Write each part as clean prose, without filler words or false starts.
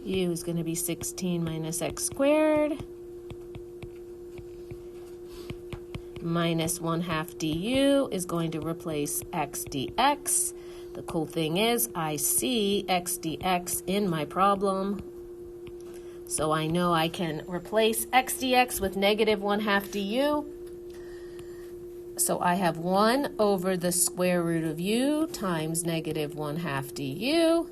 u is going to be 16 minus x squared minus 1/2 du is going to replace x dx. The cool thing is I see x dx in my problem. So I know I can replace x dx with negative 1/2 du. So I have 1 over the square root of u times negative 1/2 du.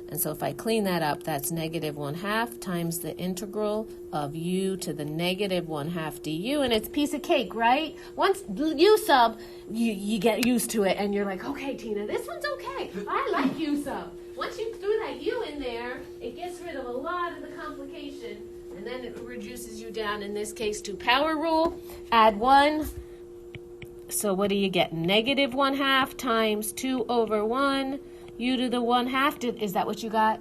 And so if I clean that up, that's negative 1/2 times the integral of u to the negative 1/2 du. And it's a piece of cake, right? Once u sub, you get used to it. And you're like, okay, Tina, this one's okay. I like u sub. Once you threw that u in there, it gets rid of a lot of the complication. And then it reduces you down, in this case, to power rule. Add 1. So what do you get? Negative 1/2 times 2 over 1. U to the 1/2. Is that what you got?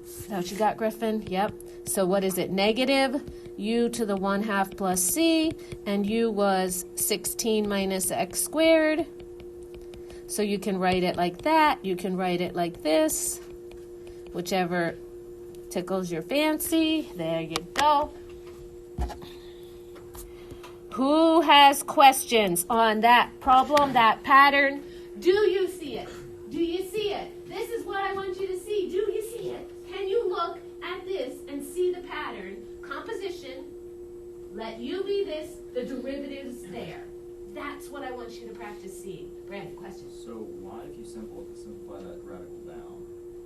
Is that what you got, Griffin? Yep. So what is it? Negative u to the 1/2 plus c. And u was 16 minus x squared. So you can write it like that. You can write it like this. Whichever tickles your fancy. There you go. Who has questions on that problem, that pattern? Do you see it? Do you see it? This is what I want you to see. Do you see it? Can you look at this and see the pattern? Composition, let u be this, the derivative's there. That's what I want you to practice seeing. Brandon, question? So why, if you simplify that radical down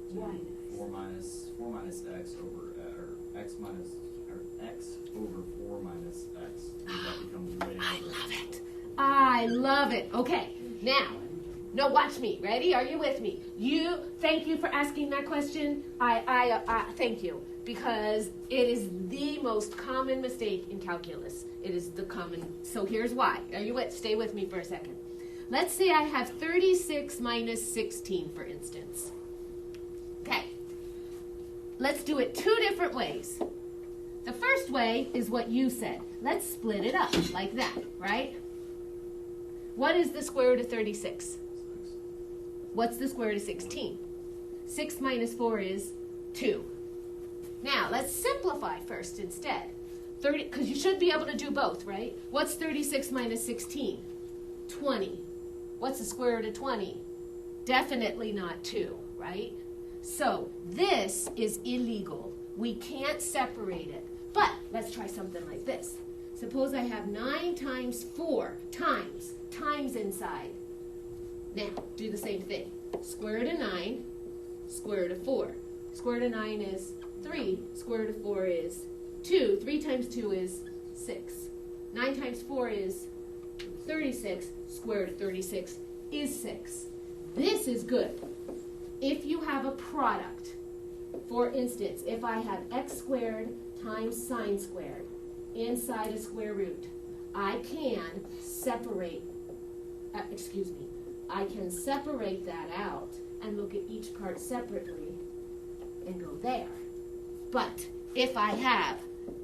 to Why? 4 minus x over, or x over 4 minus x, that becomes way I over love x. it. I love it. Okay, now, no, watch me. Ready? Are you with me? Thank you for asking that question. I thank you, because it is the most common mistake in calculus. It is the common. So here's why. Are you with? Stay with me for a second. Let's say I have 36 minus 16, for instance. Okay. Let's do it 2 different ways. The first way is what you said. Let's split it up like that, right? What is the square root of 36? What's the square root of 16? 6 minus 4 is 2. Now, let's simplify first instead. 30, because you should be able to do both, right? What's 36 minus 16? 20. What's the square root of 20? Definitely not 2, right? So, this is illegal. We can't separate it. But, let's try something like this. Suppose I have 9 times 4 times inside. Now, do the same thing. Square root of 9, square root of 4. Square root of 9 is 3, square root of 4 is 2. 3 times 2 is 6. 9 times 4 is 36. Square root of 36 is 6. This is good. If you have a product, for instance, if I have x squared times sine squared inside a square root, I can separate, I can separate that out and look at each part separately and go there. But if I have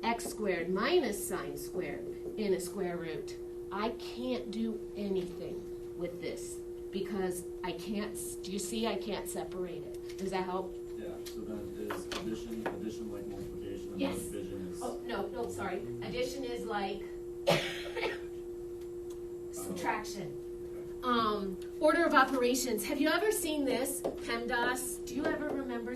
x squared minus sine squared in a square root, I can't do anything with this because I can't, do you see, I can't separate it. Does that help? Yeah, so then is addition like multiplication, and Yes. division is... Oh, no, sorry. Addition is like subtraction. Order of operations. Have you ever seen this? PEMDAS. Do you ever remember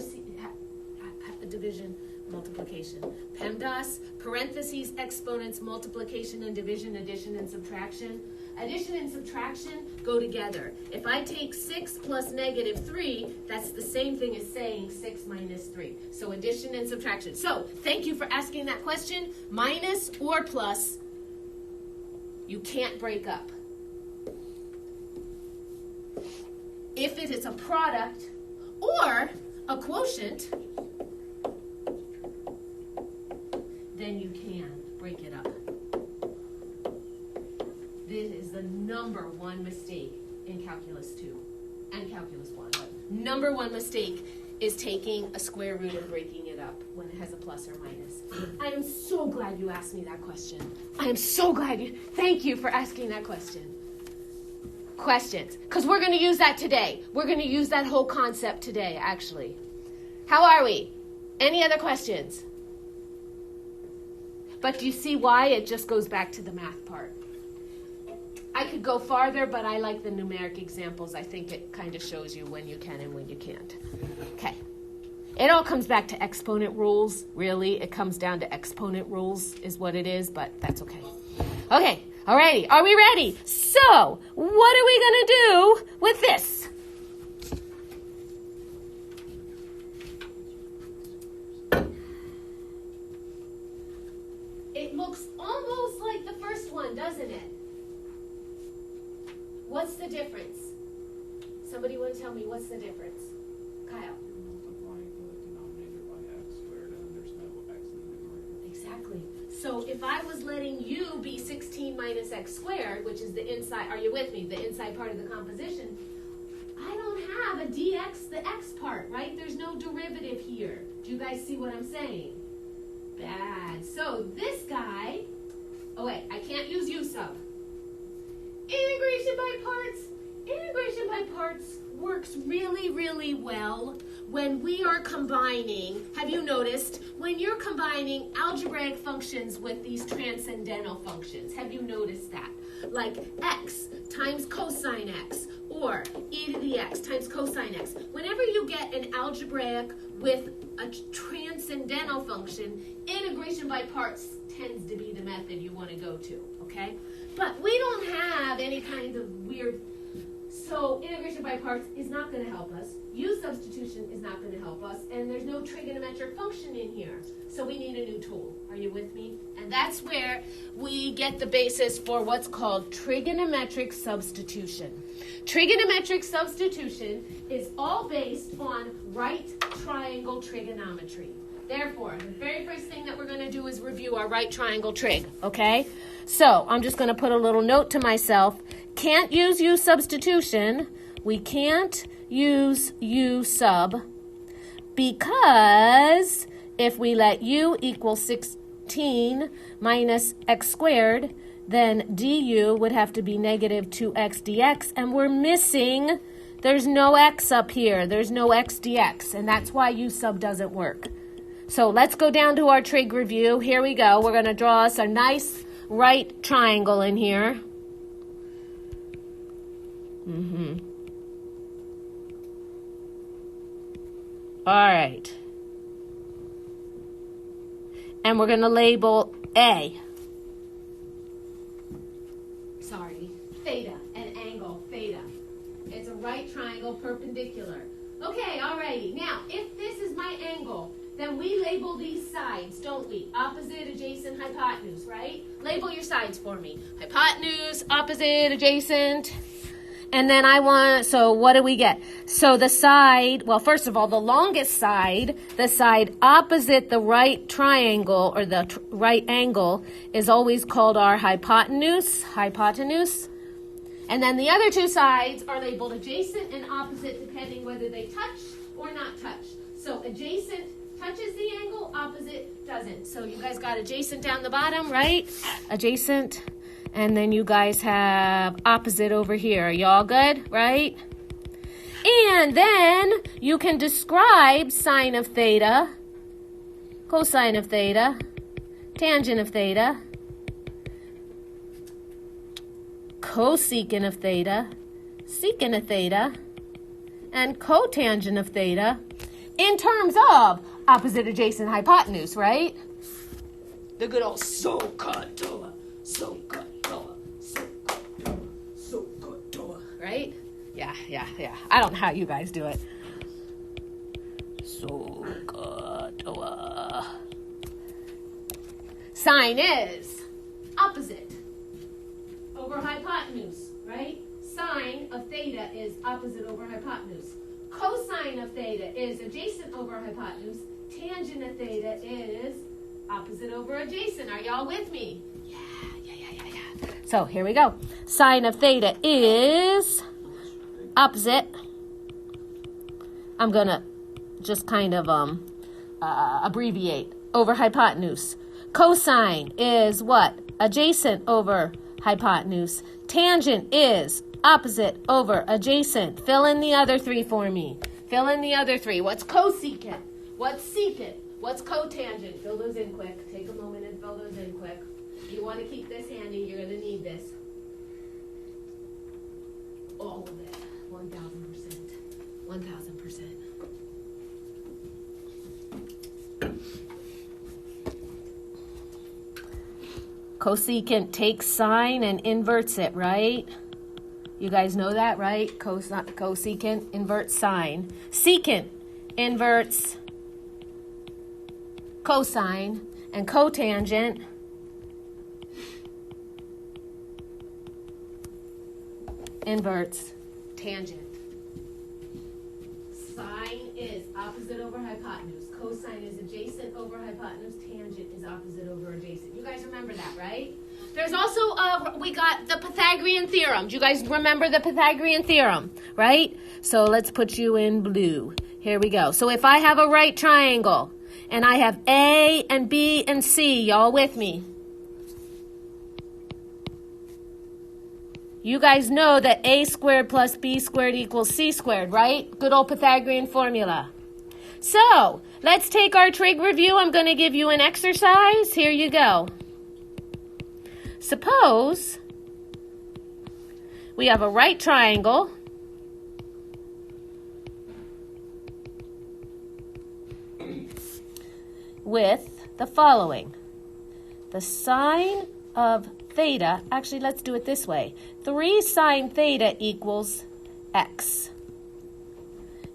division, multiplication? PEMDAS, parentheses, exponents, multiplication and division, addition and subtraction. Addition and subtraction go together. If I take 6 plus negative 3, that's the same thing as saying 6 minus 3. So addition and subtraction. So thank you for asking that question. Minus or plus, you can't break up. If it is a product or a quotient, then you can break it up. This is the #1 mistake in Calculus 2 and Calculus 1. But #1 mistake is taking a square root and breaking it up when it has a plus or minus. I am so glad you asked me that question. I am so glad you, thank you for asking that question. Questions, because we're going to use that today. We're going to use that whole concept today, actually. How are we? Any other questions? But do you see why? It just goes back to the math part. I could go farther, but I like the numeric examples. I think it kind of shows you when you can and when you can't. Okay. It all comes back to exponent rules, really. It comes down to exponent rules is what it is, but that's okay. Okay, alrighty. Are we ready? So, what are we going to do with this? It looks almost like the first one, doesn't it? What's the difference? Somebody want to tell me what's the difference? Kyle. Multiplying the denominator by x squared, and there's no x in the numerator. Exactly. So if I was letting u be 16 minus x squared, which is the inside, are you with me? The inside part of the composition, I don't have a dx, the x part, right? There's no derivative here. Do you guys see what I'm saying? Bad. So this guy, oh wait, I can't use u sub. Integration by parts. Integration by parts works really, really well when we are combining, have you noticed, when you're combining algebraic functions with these transcendental functions, have you noticed that? Like x times cosine x, or e to the x times cosine x. Whenever you get an algebraic with a transcendental function, integration by parts tends to be the method you want to go to, okay? But we don't have any kind of weird, so integration by parts is not going to help us. U substitution is not going to help us, and there's no trigonometric function in here. So we need a new tool. Are you with me? And that's where we get the basis for what's called trigonometric substitution. Trigonometric substitution is all based on right triangle trigonometry. Therefore, the very first thing that we're going to do is review our right triangle trig, okay? So I'm just going to put a little note to myself. Can't use U substitution. We can't use U sub because if we let U equal 16 minus x squared, then du would have to be negative 2x dx, and we're missing, there's no x up here. There's no x dx, and that's why U sub doesn't work. So let's go down to our trig review. Here we go. We're going to draw us a nice right triangle in here. All right. And we're going to label A. Sorry, theta, an angle, theta. It's a right triangle perpendicular. Okay, alrighty. Now, if this is my angle, then we label these sides, don't we? Opposite, adjacent, hypotenuse, right? Label your sides for me. Hypotenuse, opposite, adjacent. And then so what do we get? So the side, well, first of all, the longest side, the side opposite the right triangle or the right angle is always called our hypotenuse. And then the other two sides are labeled adjacent and opposite depending whether they touch or not touch. So adjacent touches the angle, opposite doesn't. So you guys got adjacent down the bottom, right? Adjacent. And then you guys have opposite over here. Y'all good, right? And then you can describe sine of theta, cosine of theta, tangent of theta, cosecant of theta, secant of theta, and cotangent of theta in terms of opposite, adjacent, hypotenuse, right? The good old SOHCAHTOA, right? Yeah. I don't know how you guys do it. SOHCAHTOA. Sine is opposite over hypotenuse, right? Sine of theta is opposite over hypotenuse. Cosine of theta is adjacent over hypotenuse. Tangent of theta is opposite over adjacent. Are y'all with me? Yeah. So here we go. Sine of theta is opposite. I'm going to just kind of abbreviate over hypotenuse. Cosine is what? Adjacent over hypotenuse. Tangent is opposite over adjacent. Fill in the other three for me. Fill in the other three. What's cosecant? What's secant? What's cotangent? Fill those in quick. Take a moment and fill those in quick. You want to keep this handy. You're going to need this. All of it. 1,000%. 1,000%. Cosecant takes sine and inverts it, right? You guys know that, right? Cosecant inverts sine. Secant inverts cosine. And cotangent inverts tangent. Sine is opposite over hypotenuse. Cosine is adjacent over hypotenuse. Tangent is opposite over adjacent. You guys remember that, right? There's also, we got the Pythagorean theorem. Do you guys remember the Pythagorean theorem, right? So let's put you in blue. Here we go. So if I have a right triangle and I have A and B and C, y'all with me? You guys know that A squared plus B squared equals C squared, right? Good old Pythagorean formula. So, let's take our trig review. I'm going to give you an exercise. Here you go. Suppose we have a right triangle with the following. The sine of theta, actually let's do it this way. 3 sine theta equals x.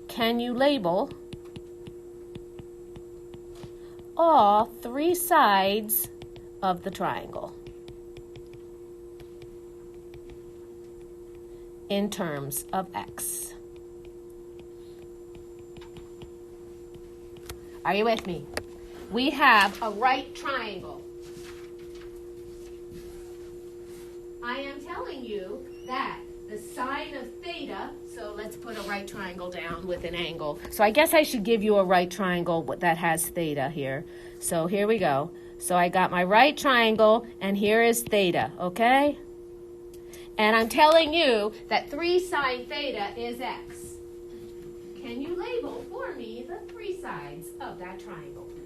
Can you label all 3 sides of the triangle in terms of x? Are you with me? We have a right triangle. I am telling you that the sine of theta, so let's put a right triangle down with an angle. So I guess I should give you a right triangle that has theta here. So here we go. So I got my right triangle, and here is theta, okay? And I'm telling you that 3 sine theta is x. Can you label for me the 3 sides of that triangle, please?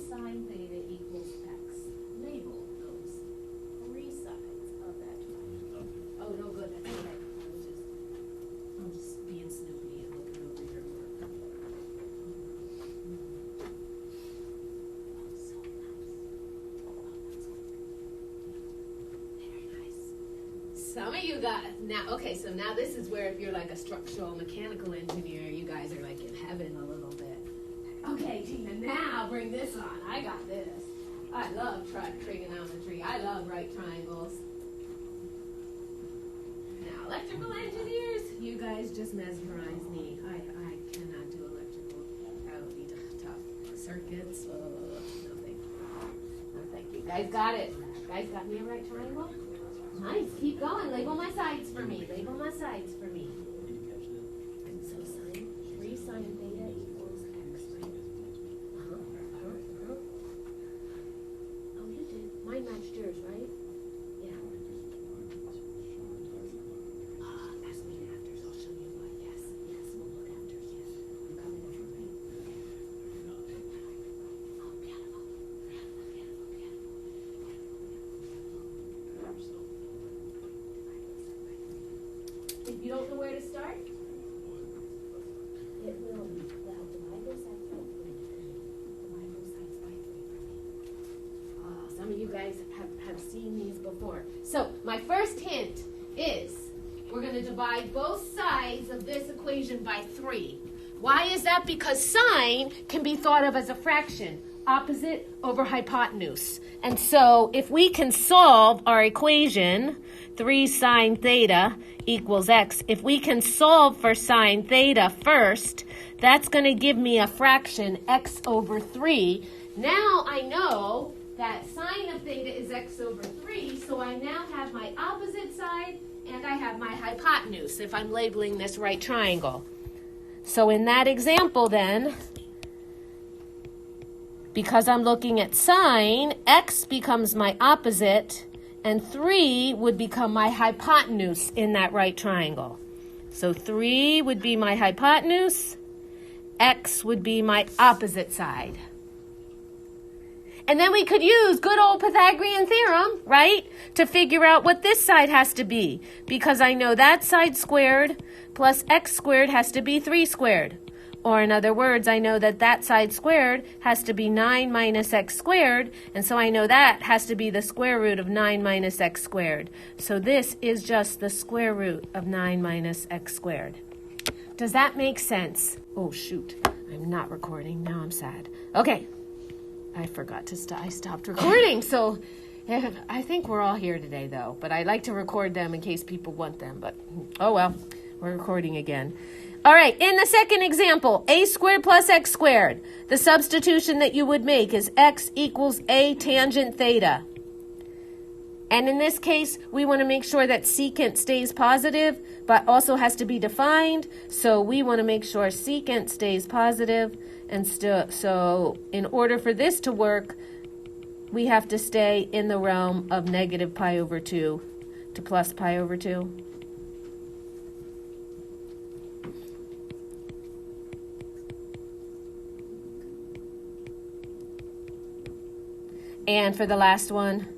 Sine theta equals x. Label those 3 sides of that triangle. Oh, no good. That's okay. I'm just being snoopy and looking over your work. Oh, so nice. Oh, that's good. Very nice. Some of you got now. Okay, so now this is where if you're like a structural mechanical engineer, you guys are like in heaven a little bit. Okay, Tina, now bring this on. I got this. I love trigonometry. I love right triangles. Now, electrical engineers, you guys just mesmerize me. I cannot do electrical. That would be tough. Circuits, no thank you. No thank you. Guys got it. Guys got me a right triangle? Nice. Keep going. Label my sides for me. Label my sides for me. So sine, 3 sine theta equals x, right? Oh, you did. Mine matched yours, right? Yeah. Ask me after. I'll show you what. Yes, we'll look after. Yes. I'm coming after, right? Oh, beautiful. If you don't know where to start, it will be. Well, divide this by 3. Divide both sides by 3. Some of you guys have seen these before. So my first hint is we're going to divide both sides of this equation by 3. Why is that? Because sine can be thought of as a fraction, opposite over hypotenuse. And so if we can solve our equation, 3 sine theta equals x, if we can solve for sine theta first, that's going to give me a fraction, x over 3. Now I know that sine of theta is x over 3, so I now have my opposite side and I have my hypotenuse if I'm labeling this right triangle. So in that example then, because I'm looking at sine, x becomes my opposite, and 3 would become my hypotenuse in that right triangle. So 3 would be my hypotenuse, x would be my opposite side. And then we could use good old Pythagorean theorem, right, to figure out what this side has to be, because I know that side squared plus x squared has to be 3 squared. Or in other words, I know that that side squared has to be 9 minus x squared, and so I know that has to be the square root of 9 minus x squared. So this is just the square root of 9 minus x squared. Does that make sense? Oh, shoot. I'm not recording. Now I'm sad. Okay. I forgot to stop. I stopped recording, so I think we're all here today, though. But I like to record them in case people want them. But, oh well, we're recording again. All right, in the second example, a squared plus x squared. The substitution that you would make is x equals a tangent theta. And in this case, we want to make sure that secant stays positive, but also has to be defined. So we want to make sure secant stays positive. And so in order for this to work, we have to stay in the realm of negative pi over 2 to plus pi over 2. And for the last one,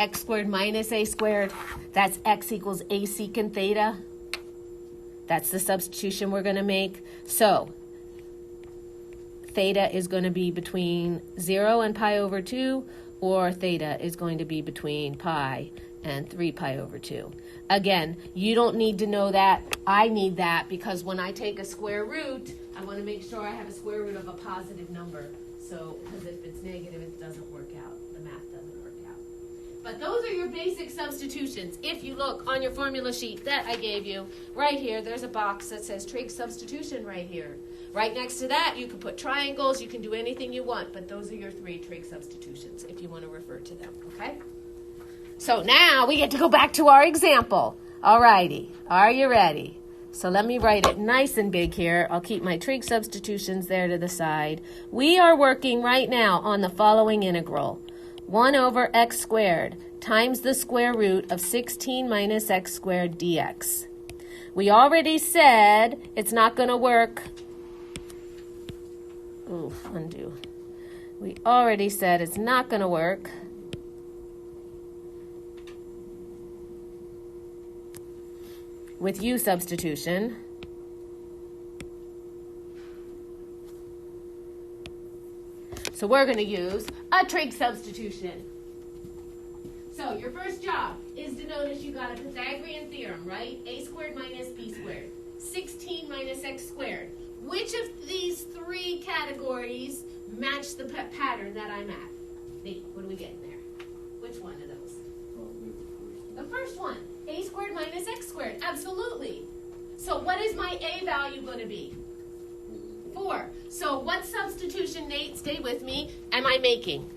x squared minus a squared, that's x equals a secant theta. That's the substitution we're going to make. So theta is going to be between 0 and pi over 2, or theta is going to be between pi and 3 pi over 2. Again, you don't need to know that. I need that because when I take a square root, I want to make sure I have a square root of a positive number. So, because if it's negative, it doesn't work out. The math doesn't work out. But those are your basic substitutions. If you look on your formula sheet that I gave you, right here, there's a box that says trig substitution right here. Right next to that, you can put triangles. You can do anything you want. But those are your 3 trig substitutions if you want to refer to them, okay? So now we get to go back to our example. All righty. Are you ready? So let me write it nice and big here. I'll keep my trig substitutions there to the side. We are working right now on the following integral. 1 over x squared times the square root of 16 minus x squared dx. We already said it's not going to work. Ooh, undo. We already said it's not going to work with u substitution. So we're going to use a trig substitution. So your first job is to notice you got a Pythagorean theorem, right? A squared minus b squared. 16 minus x squared. Which of these 3 categories match the pattern that I'm at? What do we get in there? Which one of those? The first one. A squared minus x squared. Absolutely. So what is my a value going to be? 4. So what substitution, Nate, stay with me, am I making?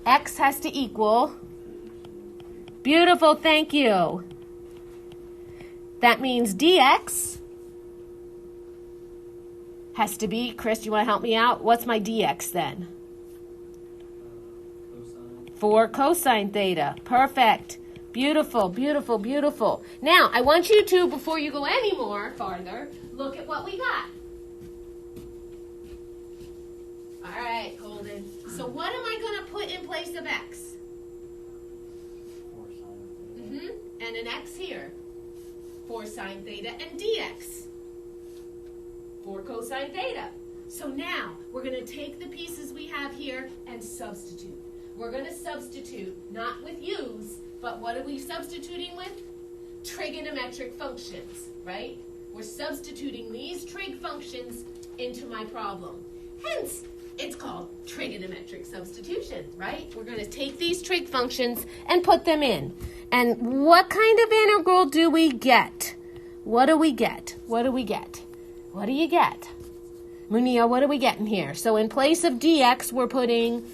X has to equal. Beautiful, thank you. That means dx has to be, Chris, you want to help me out? What's my dx then? Cosine. 4 cosine theta. Perfect. Beautiful, beautiful, beautiful. Now, I want you to, before you go any more farther, look at what we got. All right, Holden. So what am I going to put in place of x? 4 sine theta. And an x here. 4 sine theta and dx. 4 cosine theta. So now, we're going to take the pieces we have here and substitute. We're going to substitute, not with u's, but what are we substituting with? Trigonometric functions, right? We're substituting these trig functions into my problem. Hence, it's called trigonometric substitution, right? We're going to take these trig functions and put them in. And what kind of integral do we get? What do we get? What do we get? What do you get? Munia, what are we getting here? So in place of dx, we're putting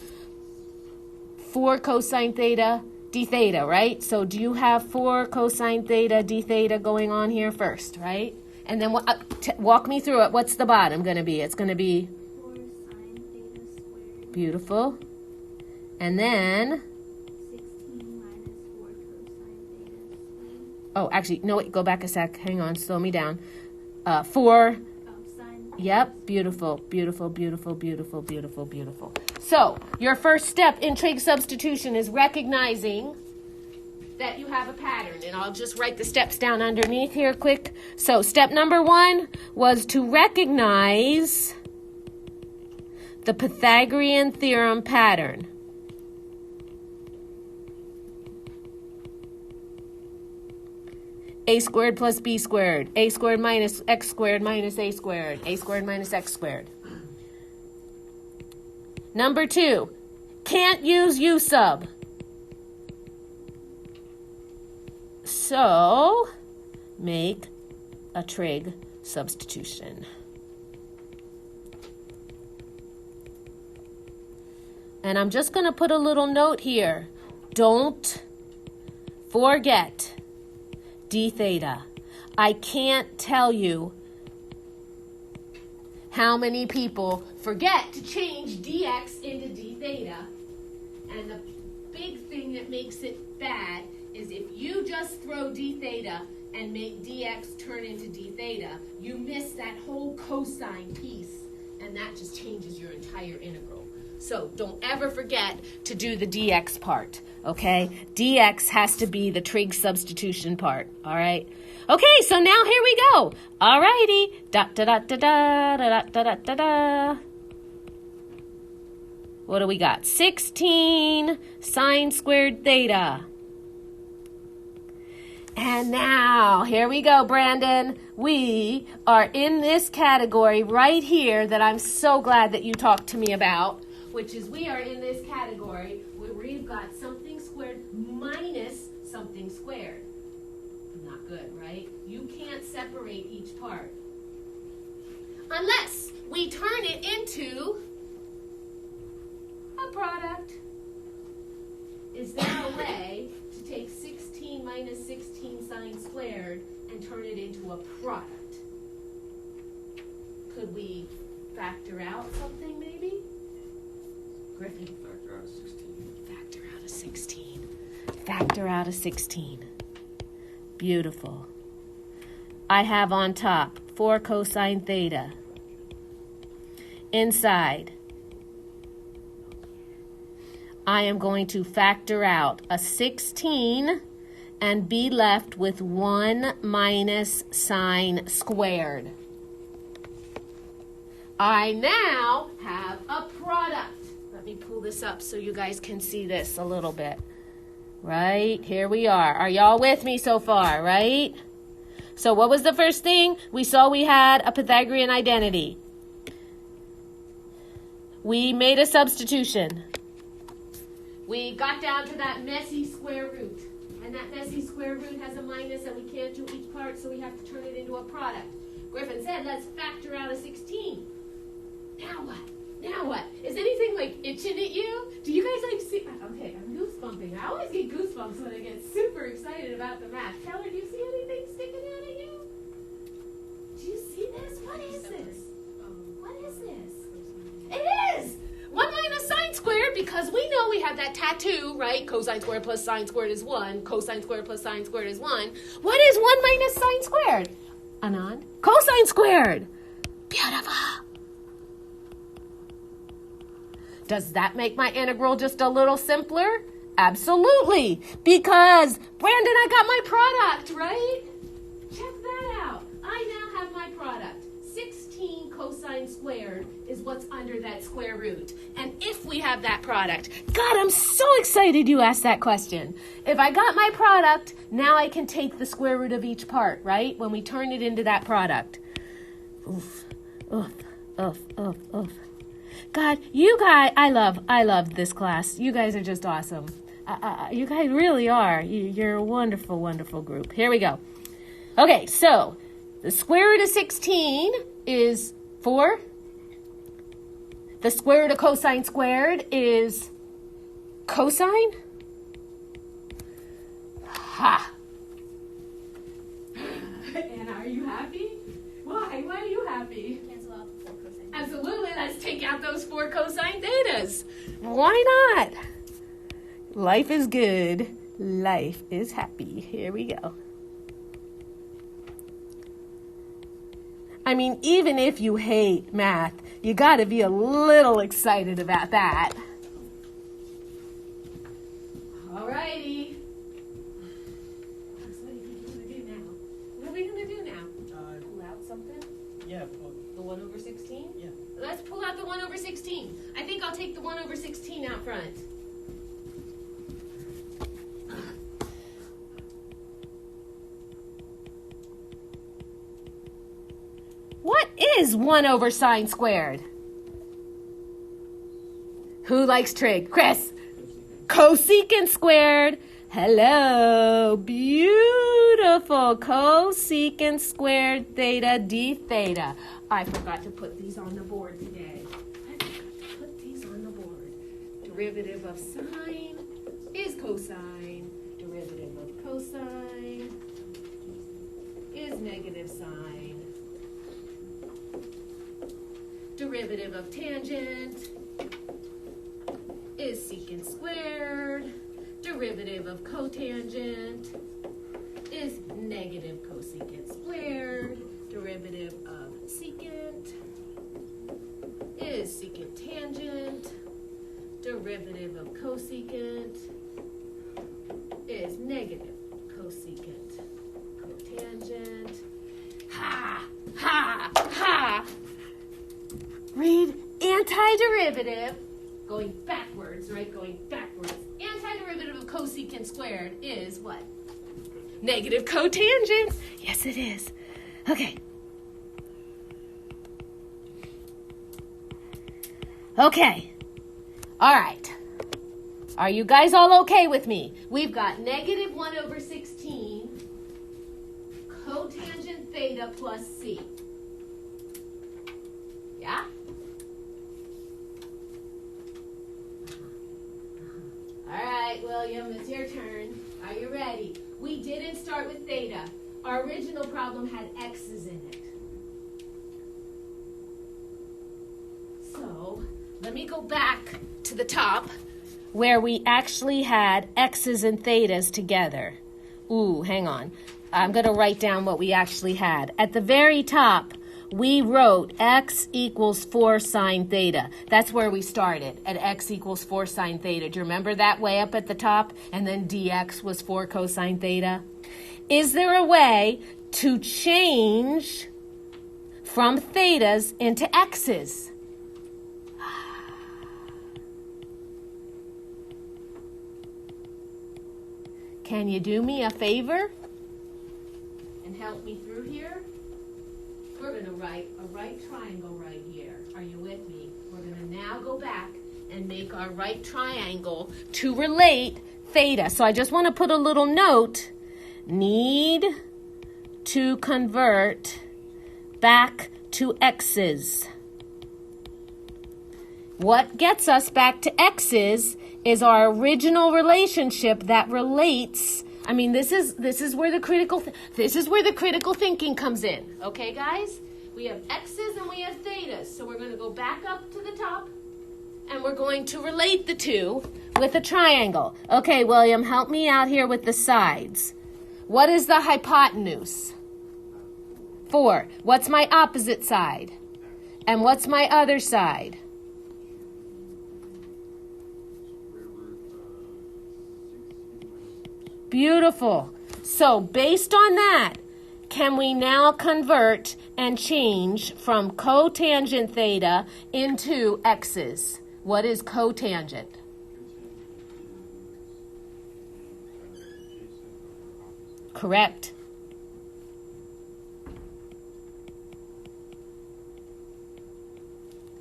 4 cosine theta d theta, right? So do you have 4 cosine theta d theta going on here first, right? And then walk me through it. What's the bottom going to be? It's going to be 4 sine theta squared. Beautiful. And then 16 minus 4 cosine theta squared. oh, actually, no, wait, go back a sec. Hang on, slow me down. 4. Sine. Yep, beautiful, beautiful, beautiful, beautiful, beautiful, beautiful. So, your first step in trig substitution is recognizing that you have a pattern. And I'll just write the steps down underneath here quick. So, step number 1 was to recognize the Pythagorean theorem pattern. A squared plus b squared, a squared minus x squared minus a squared minus x squared. Number 2, can't use u sub. So, make a trig substitution. And I'm just going to put a little note here. Don't forget d theta. I can't tell you how many people forget to change dx into d theta. And the big thing that makes it bad is if you just throw d theta and make dx turn into d theta, you miss that whole cosine piece, and that just changes your entire integral. So don't ever forget to do the dx part, okay? Dx has to be the trig substitution part, all right? Okay, so now here we go. All righty. Da-da-da-da-da-da-da-da-da-da. What do we got? 16 sine squared theta. And now, here we go, Brandon. We are in this category right here that I'm so glad that you talked to me about, which is we are in this category where we've got something squared minus something squared. Not good, right? You can't separate each part. Unless we turn it into a product. Is there a way to take 16 minus 16 sine squared and turn it into a product? Could we factor out something maybe? Griffin? Factor out of 16. Factor out of 16. Factor out of 16. Beautiful. I have on top 4 cosine theta. Inside, I am going to factor out a 16 and be left with 1 minus sine squared. I now have a product. Let me pull this up so you guys can see this a little bit. Right, here we are. Are y'all with me so far, right? So what was the first thing? We saw we had a Pythagorean identity. We made a substitution. We got down to that messy square root. And that messy square root has a minus and we can't do each part, so we have to turn it into a product. Griffin said, let's factor out a 16. Now what? Now what? Is anything like itching at you? Do you guys like see? Okay, I'm goosebumping. I always get goosebumps when I get super excited about the math. Keller, do you see anything sticking out at you? Do you see this? What is this? What is this? It is! 1 minus sine squared, because we know we have that tattoo, right? Cosine squared plus sine squared is 1. Cosine squared plus sine squared is 1. What is 1 minus sine squared? Anand? Cosine squared. Beautiful. Does that make my integral just a little simpler? Absolutely. Because, Brandon, I got my product, right? Check that out. I now have my product. 16 cosine squared is what's under that square root. And if we have that product, God, I'm so excited you asked that question. If I got my product, now I can take the square root of each part, right? When we turn it into that product. Oof, oof, oof, oof, oof. God, you guys, I love this class. You guys are just awesome. You guys really are. You're a wonderful, wonderful group. Here we go. Okay, so the square root of 16 is 4. The square root of cosine squared is cosine. out those 4 cosine thetas. Why not? Life is good. Life is happy. Here we go. I mean, even if you hate math, you got to be a little excited about that. All righty. What are you going to do now? What are we going to do now? Pull out something? Yeah. The 1 over 16? Yeah. Let's pull out the 1 over 16. I think I'll take the 1 over 16 out front. What is 1 over sine squared? Who likes trig? Chris. Cosecant squared. Hello. Beautiful. Cosecant squared theta d theta. I forgot to put these on the board today. I forgot to put these on the board. Derivative of sine is cosine. Derivative of cosine is negative sine. Derivative of tangent is secant squared. Derivative of cotangent is negative cosecant squared. Derivative of secant is secant tangent. Derivative of cosecant is negative cosecant cotangent. Ha! Ha! Ha! Read antiderivative, going backwards, right? Going backwards. Antiderivative of cosecant squared is what? Negative cotangent. Yes, it is. Okay. Okay. All right. Are you guys all okay with me? We've got negative 1 over 16 cotangent theta plus c. Yeah? All right, William, it's your turn. Are you ready? We didn't start with theta. Our original problem had x's in it. So, let me go back to the top where we actually had x's and thetas together. Ooh, hang on. I'm going to write down what we actually had. At the very top, we wrote x equals 4 sine theta. That's where we started, at x equals 4 sine theta. Do you remember that way up at the top? And then dx was 4 cosine theta. Is there a way to change from thetas into x's? Can you do me a favor and help me through here? We're going to write a right triangle right here. Are you with me? We're going to now go back and make our right triangle to relate theta. So I just want to put a little note. Need to convert back to x's. What gets us back to x's is our original relationship that relates. I mean, this is where the critical thinking comes in. Okay, guys? We have x's and we have thetas. So we're going to go back up to the top and we're going to relate the two with a triangle. Okay, William, help me out here with the sides. What is the hypotenuse? 4. What's my opposite side? And what's my other side? Beautiful. So based on that, can we now convert and change from cotangent theta into x's? What is cotangent? Correct.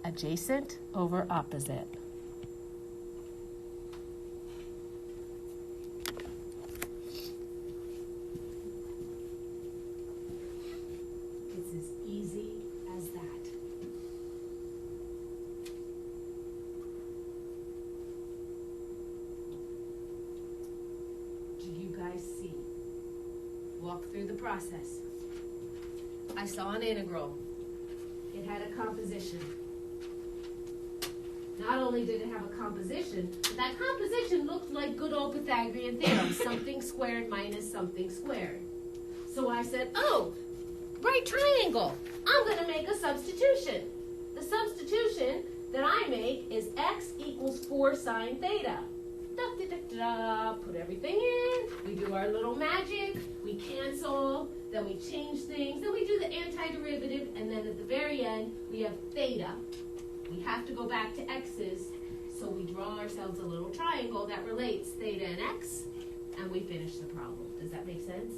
Adjacent over opposite. It's as easy as that. Do you guys see? Walk through the process. I saw an integral. It had a composition. not only did it have a composition, but that composition looked like good old Pythagorean theorem, something squared minus something squared. So I said, oh, right triangle. I'm going to make a substitution. The substitution that I make is x equals 4 sine theta. Da, da, da, da, put everything in. We do our little magic. We cancel. Then we change things. Then we do the antiderivative. And then at the very end, we have theta. We have to go back to x's. So we draw ourselves a little triangle that relates theta and x. And we finish the problem. Does that make sense?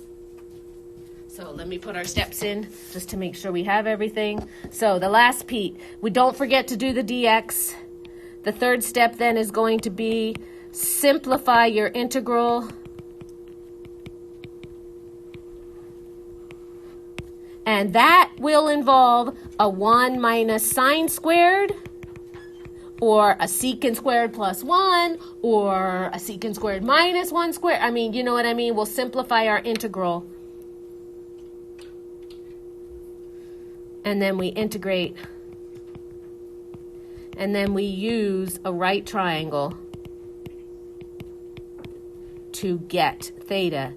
So let me put our steps in just to make sure we have everything. So the last Pete, we don't forget to do the dx. The third step then is going to be simplify your integral. And that will involve a 1 minus sine squared, or a secant squared plus 1, or a secant squared minus 1 squared. I mean, you know what I mean? We'll simplify our integral. And then we integrate. And then we use a right triangle to get theta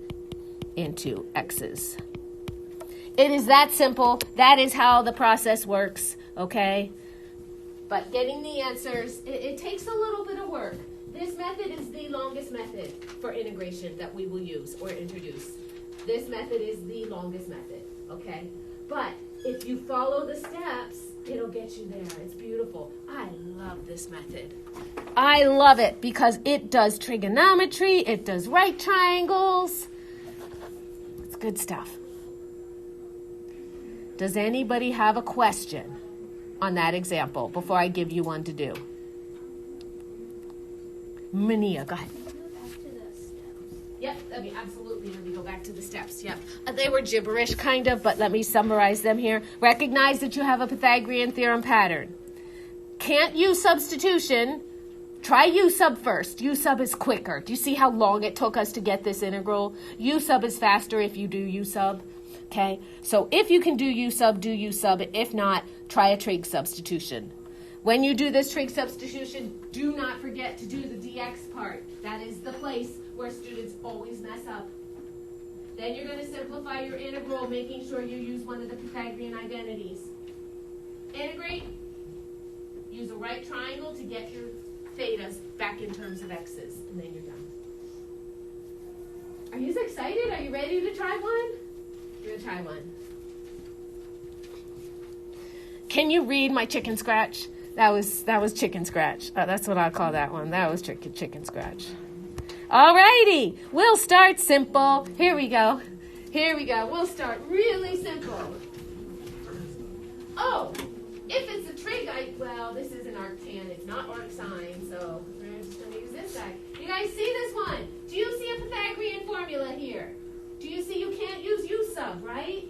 into x's. It is that simple. That is how the process works, okay? But getting the answers, it takes a little bit of work. This method is the longest method for integration that we will use or introduce. This method is the longest method, okay? But if you follow the steps, it'll get you there. It's beautiful. I love this method. I love it because it does trigonometry, it does right triangles. It's good stuff. Does anybody have a question on that example before I give you one to do? Mania, go ahead. Yep, absolutely. Let me go back to the steps. Yep. They were gibberish, kind of, but let me summarize them here. Recognize that you have a Pythagorean theorem pattern. Can't use substitution. Try u sub first. U sub is quicker. Do you see how long it took us to get this integral? U sub is faster if you do u sub. Okay? So if you can do u sub, do u sub. If not, try a trig substitution. When you do this trig substitution, do not forget to do the dx part. That is the place where students always mess up. Then you're going to simplify your integral, making sure you use one of the Pythagorean identities. Integrate. Use a right triangle to get your thetas back in terms of x's, and then you're done. Are you excited? Are you ready to try one? You're going to try one. Can you read my chicken scratch? That was chicken scratch. That's what I'll call that one. That was chicken scratch. Alrighty, we'll start simple. Here we go. We'll start really simple. Oh, if it's a trig, well, this is an arctan. It's not arcsine, so we're just going to use this guy. You guys see this one? Do you see a Pythagorean formula here? Do you see you can't use u sub, right?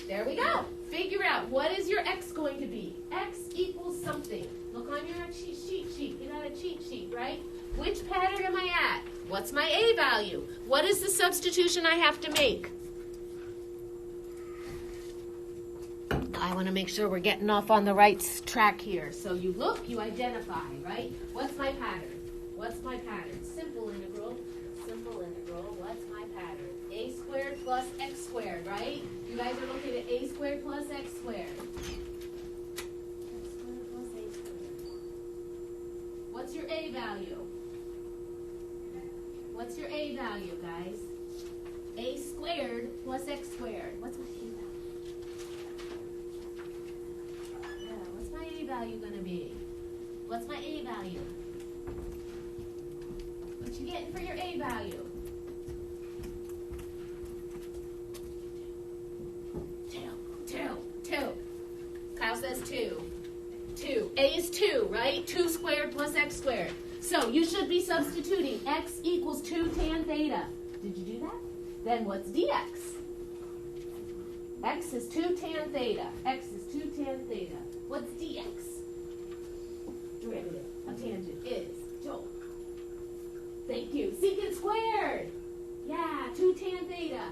There we go. Figure out what is your x going to be. X equals something. Look on your cheat sheet. You got a cheat sheet, right? Which pattern am I at? What's my a value? What is the substitution I have to make? I want to make sure we're getting off on the right track here. So you look, you identify, right? What's my pattern? Simple integral. What's my pattern? A squared plus x squared, right? You guys are looking at a squared plus x squared. X squared plus a squared. What's your a value? What's your a value, guys? A squared plus x squared. What's my a value? Yeah, what's my a value going to be? What's my a value? What you getting for your a value? 2. Kyle says 2. 2. A is 2, right? 2 squared plus x squared. So you should be substituting x equals 2 tan theta. Did you do that? Then what's dx? X is 2 tan theta. X is 2 tan theta. What's dx? Derivative of tangent is, Joel. Thank you. Secant squared. Yeah, 2 tan theta.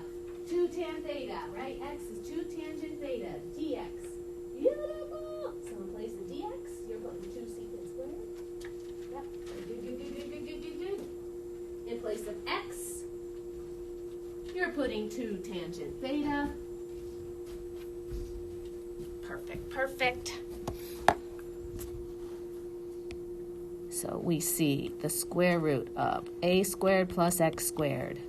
2 tan theta, right? X is 2 tangent theta. Dx. Beautiful. So in place of dx, you're putting 2 secant squared. putting 2 tangent theta. Perfect, perfect. So we see the square root of a squared plus x squared.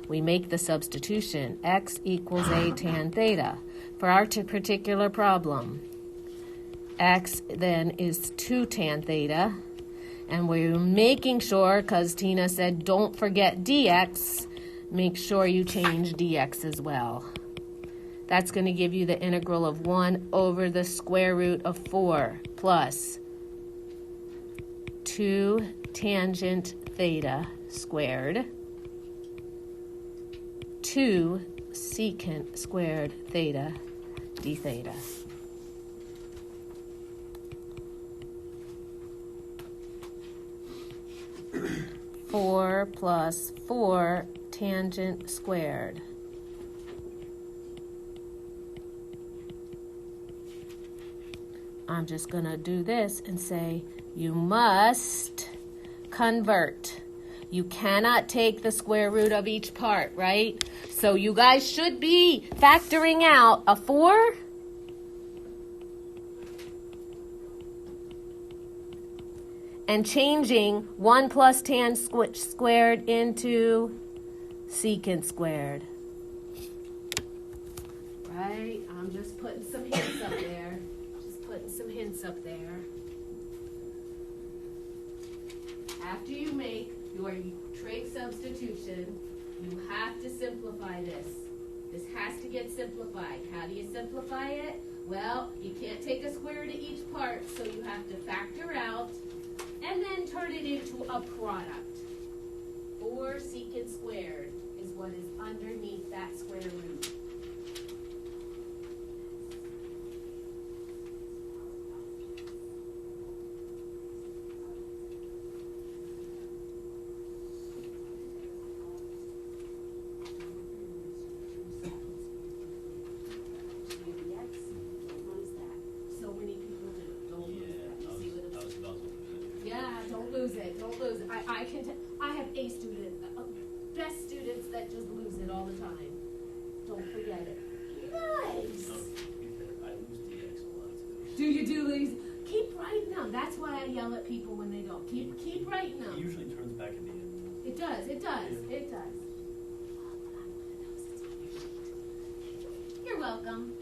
We make the substitution, x equals a tan theta. For our particular problem, x then is 2 tan theta. And we're making sure, because Tina said don't forget dx, make sure you change dx as well. That's going to give you the integral of 1 over the square root of 4 plus 2 tangent theta squared 2 secant squared theta d theta. Four plus 4 tangent squared. I'm just going to do this and say you must convert. You cannot take the square root of each part, right? So you guys should be factoring out a 4 and changing 1 plus tan squared into secant squared. Right? I'm just putting some hints up there. Some hints up there. After you make your trig substitution, you have to simplify this. This has to get simplified. How do you simplify it? Well, you can't take a square root of each part, so you have to factor out and then turn it into a product. 4 secant squared is what is underneath that square root. Don't lose it. I have A students, best students that just lose it all the time. Don't forget it. Nice. I lose dx a lot too. Do you lose? Keep writing them. That's why I yell at people when they don't. Keep writing them. It usually turns back at the end. It does. You're welcome.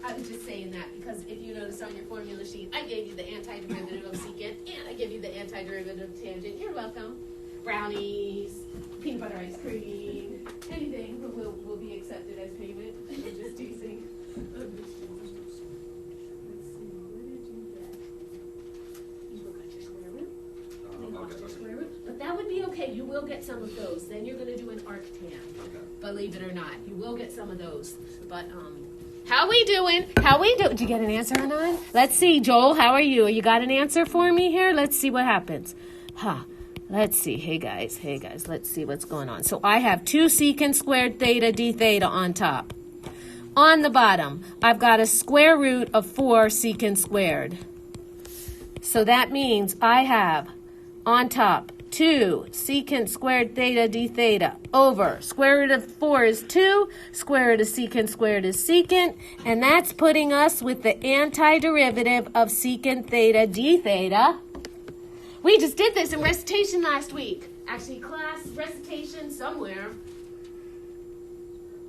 I was just saying that because if you notice on your formula sheet, I gave you the antiderivative of secant and I give you the antiderivative of tangent. You're welcome. Brownies, peanut butter ice cream, anything will be accepted as payment. I'm just teasing. Let's see, what did you get? You got your square root. You got your square root. But that would be okay. You will get some of those. Then you're going to do an arctan. Okay. Believe it or not. You will get some of those. But, how we doing? Did you get an answer or not? Let's see, Joel, how are you? You got an answer for me here? Let's see what happens. Let's see. Hey guys, let's see what's going on. So I have 2 secant squared theta d theta on top. On the bottom, I've got a square root of 4 secant squared. So that means I have on top 2 secant squared theta d theta over square root of 4 is 2, square root of secant squared is secant, and that's putting us with the antiderivative of secant theta d theta. We just did this in recitation last week. Actually, class recitation somewhere.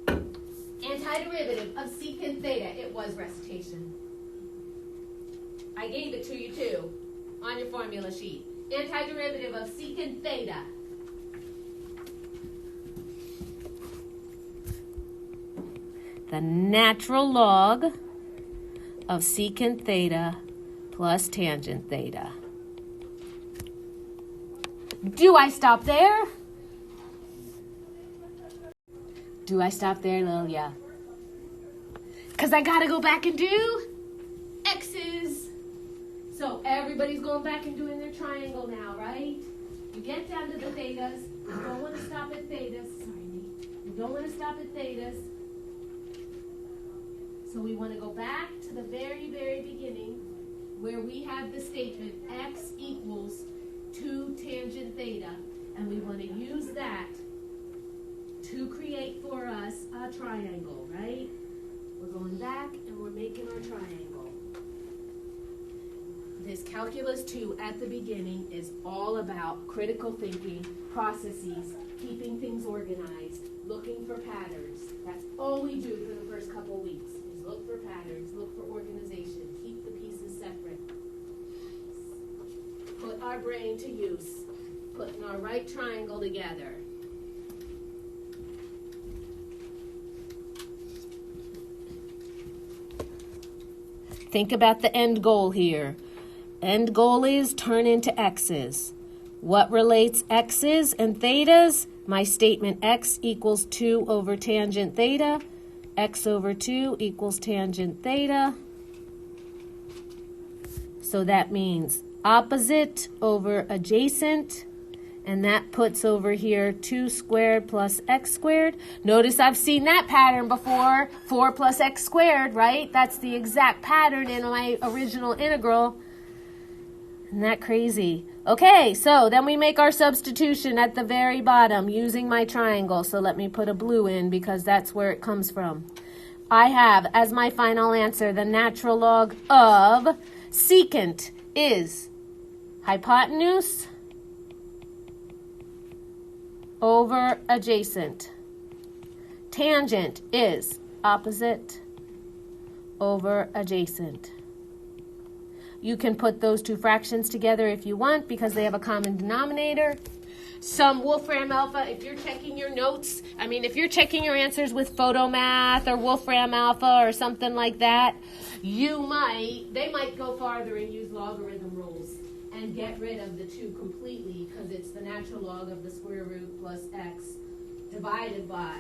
Antiderivative of secant theta. It was recitation. I gave it to you too on your formula sheet. Antiderivative of secant theta. The natural log of secant theta plus tangent theta. Do I stop there? Do I stop there, Lilia? Because I got to go back and do x's. So everybody's going back and doing their triangle now, right? You get down to the thetas. You don't want to stop at thetas. Sorry, Nate. You don't want to stop at thetas. So we want to go back to the very, very beginning where we have the statement x equals 2 tangent theta. And we want to use that to create for us a Calculus 2 at the beginning is all about critical thinking, processes, keeping things organized, looking for patterns. That's all we do for the first couple weeks, is look for patterns, look for organization, keep the pieces separate. Put our brain to use, putting our right triangle together. Think about the end goal here. End goal is turn into x's. What relates x's and thetas? My statement x equals 2 over tangent theta. X over 2 equals tangent theta. So that means opposite over adjacent. And that puts over here 2 squared plus x squared. Notice I've seen that pattern before. 4 plus x squared, right? That's the exact pattern in my original integral. Isn't that crazy? Okay, so then we make our substitution at the very bottom using my triangle. So let me put a blue in because that's where it comes from. I have as my final answer the natural log of secant is hypotenuse over adjacent. Tangent is opposite over adjacent. You can put those two fractions together if you want because they have a common denominator. Some Wolfram Alpha, if you're checking your notes, if you're checking your answers with Photomath or Wolfram Alpha or something like that, they might go farther and use logarithm rules and get rid of the 2 completely because it's the natural log of the square root plus x divided by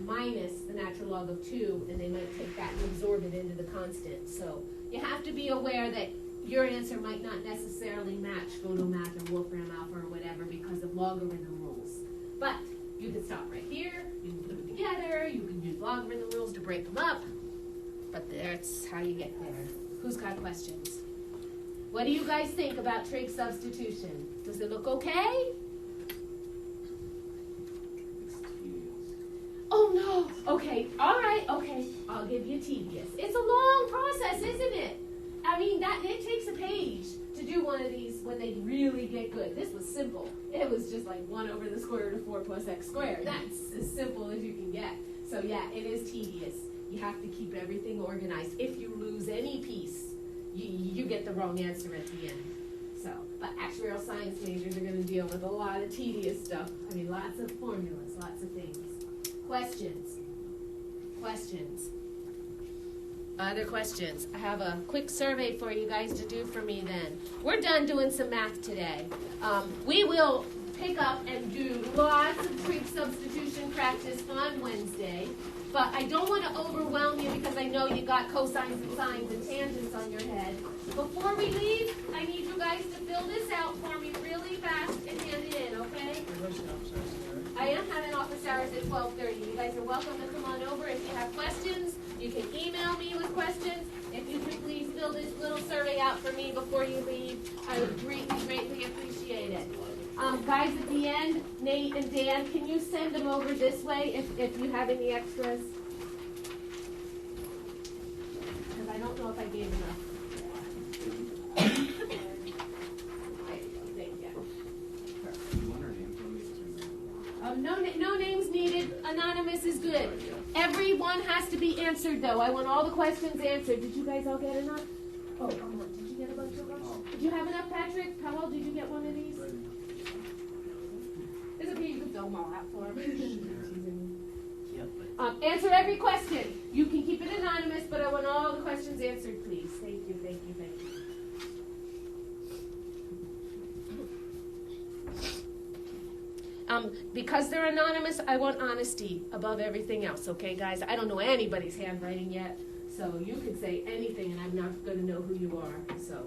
minus the natural log of 2, and they might take that and absorb it into the constant. So you have to be aware that your answer might not necessarily match Photomath or Wolfram Alpha or whatever because of logarithm rules. But you can stop right here, you can put them together, you can use logarithm rules to break them up, but that's how you get there. Who's got questions? What do you guys think about trig substitution? Does it look okay? It's tedious. Oh no, okay, all right, okay, I'll give you tedious. It's a long process, isn't it? It takes a page to do one of these when they really get good. This was simple. It was just like 1 over the square root of 4 plus x squared. That's as simple as you can get. So yeah, it is tedious. You have to keep everything organized. If you lose any piece, you get the wrong answer at the end. So, but actuarial science majors are going to deal with a lot of tedious stuff. Lots of formulas, lots of things. Questions? Questions? Other questions? I have a quick survey for you guys to do for me then. We're done doing some math today. We will pick up and do lots of trig substitution practice on Wednesday. But I don't want to overwhelm you because I know you got cosines and sines and tangents on your head. Before we leave, I need you guys to fill this out for me really fast and hand it in, okay? I am having office hours at 12:30. You guys are welcome to come on over. If you have questions, you can email me with questions. If you could please fill this little survey out for me before you leave, I would greatly appreciate it. Guys, at the end, Nate and Dan, can you send them over this way if you have any extras? Because I don't know if I gave enough. There you go, thank you. Perfect. You want our names on these? No names needed. Anonymous is good. Everyone has to be answered, though. I want all the questions answered. Did you guys all get enough? Oh, did you get a bunch of them? Did you have enough, Patrick? Powell, did you get one of these? It's okay, you can fill them all out for him. Answer every question. You can keep it anonymous, but I want all the questions answered, please. Thank you, thank you, thank you. Because they're anonymous, I want honesty above everything else, okay, guys? I don't know anybody's handwriting yet, so you could say anything, and I'm not going to know who you are, so...